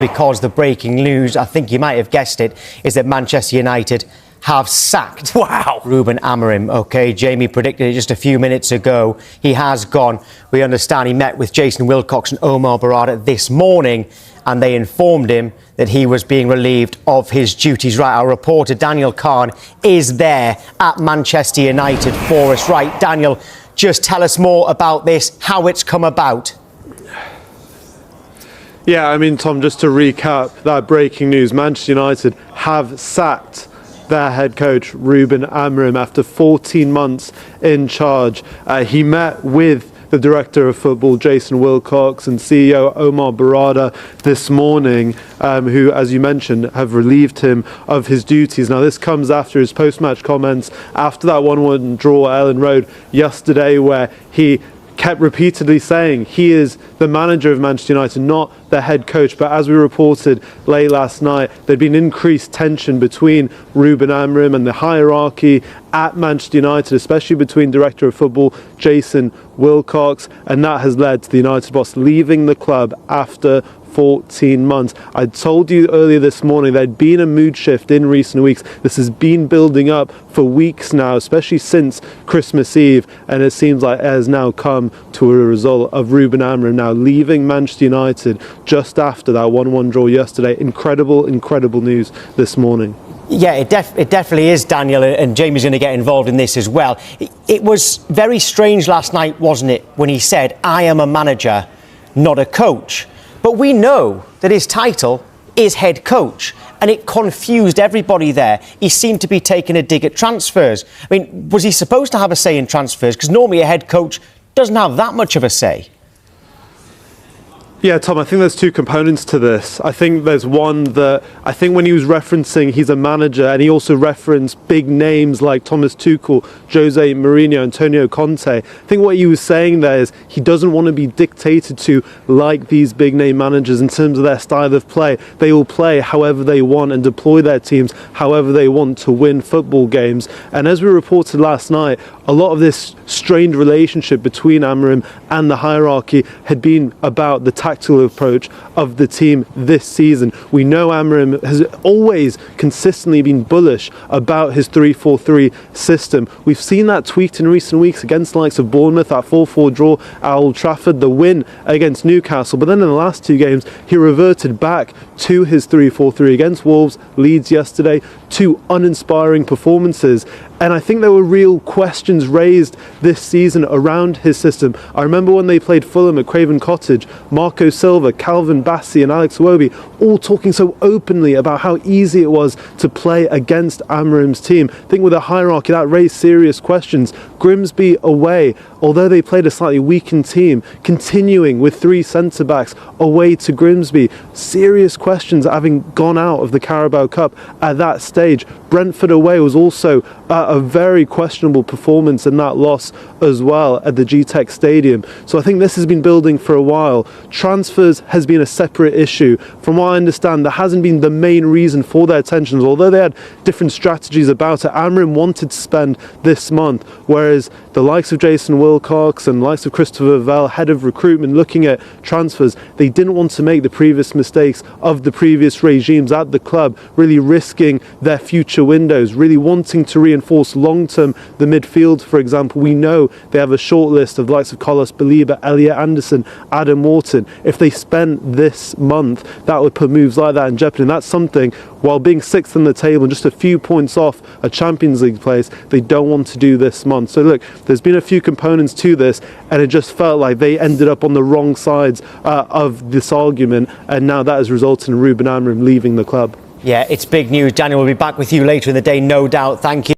Because the breaking news, I think you might have guessed it, is that Manchester United have sacked Rúben Amorim. OK, Jamie predicted it just a few minutes ago. He has gone. We understand he met with Jason Wilcox and Omar Barada this morning, and they informed him that he was being relieved of his duties. Right, our reporter Daniel Khan is there at Manchester United for us. Right, Daniel, just tell us more about this, how it's come about. Yeah, I mean, Tom, just to recap that breaking news, Manchester United have sacked their head coach, Rúben Amorim, after 14 months in charge. He met with the director of football, Jason Wilcox, and CEO Omar Barada this morning, who, as you mentioned, have relieved him of his duties. Now, this comes after his post-match comments after that 1-1 draw at Ellen Road yesterday, where he kept repeatedly saying he is the manager of Manchester United, not the head coach. But as we reported late last night, there'd been increased tension between Rúben Amorim and the hierarchy at Manchester United, especially between director of football Jason Wilcox, and that has led to the United boss leaving the club after 14 months. I told you earlier this morning there'd been a mood shift in recent weeks. This has been building up for weeks now, especially since Christmas Eve, and it seems like it has now come to a result of Rúben Amorim now leaving Manchester United just after that 1-1 draw yesterday. Incredible news this morning. Yeah, it definitely is, Daniel, and Jamie's going to get involved in this as well. It was very strange last night, wasn't it, when he said, "I am a manager, not a coach." But we know that his title is head coach, and it confused everybody there. He seemed to be taking a dig at transfers. I mean, was he supposed to have a say in transfers? Because normally a head coach doesn't have that much of a say. Yeah, Tom, I think there's two components to this. I think there's one that I think when he was referencing he's a manager, and he also referenced big names like Thomas Tuchel, Jose Mourinho, Antonio Conte. I think what he was saying there is he doesn't want to be dictated to like these big name managers in terms of their style of play. They will play however they want and deploy their teams however they want to win football games. And as we reported last night, a lot of this strained relationship between Amorim and the hierarchy had been about the tactical approach of the team this season. We know Amorim has always consistently been bullish about his 3-4-3 system. We've seen that tweaked in recent weeks against the likes of Bournemouth, that 4-4 draw at Old Trafford, the win against Newcastle. But then in the last two games, he reverted back to his 3-4-3 against Wolves, Leeds yesterday. Two uninspiring performances. And I think there were real questions raised this season around his system. I remember when they played Fulham at Craven Cottage, Marco Silva, Calvin Bassey and Alex Iwobi all talking so openly about how easy it was to play against Amorim's team. I think with a hierarchy that raised serious questions. Grimsby away, although they played a slightly weakened team, continuing with three centre-backs away to Grimsby. Serious questions having gone out of the Carabao Cup at that stage. Brentford away was also a very questionable performance in that loss as well at the G-Tech Stadium. So I think this has been building for a while. Transfers has been a separate issue. From what I understand, that hasn't been the main reason for their tensions, although they had different strategies about it. Amorim wanted to spend this month, whereas the likes of Jason Wilcox and the likes of Christopher Vell, head of recruitment, looking at transfers, they didn't want to make the previous mistakes of the previous regimes at the club, really risking their future windows, really wanting to reinforce long-term the midfield. For example, we know they have a short list of the likes of Carlos Baliba, Elliot Anderson, Adam Wharton. If they spent this month, that would put moves like that in jeopardy, and that's something, while being sixth in the table and just a few points off a Champions League place, they don't want to do this month. So look, there's been a few components to this, and it just felt like they ended up on the wrong sides of this argument, and now that has resulted in Rúben Amorim leaving the club. Yeah, it's big news. Daniel will be back with you later in the day, no doubt. Thank you.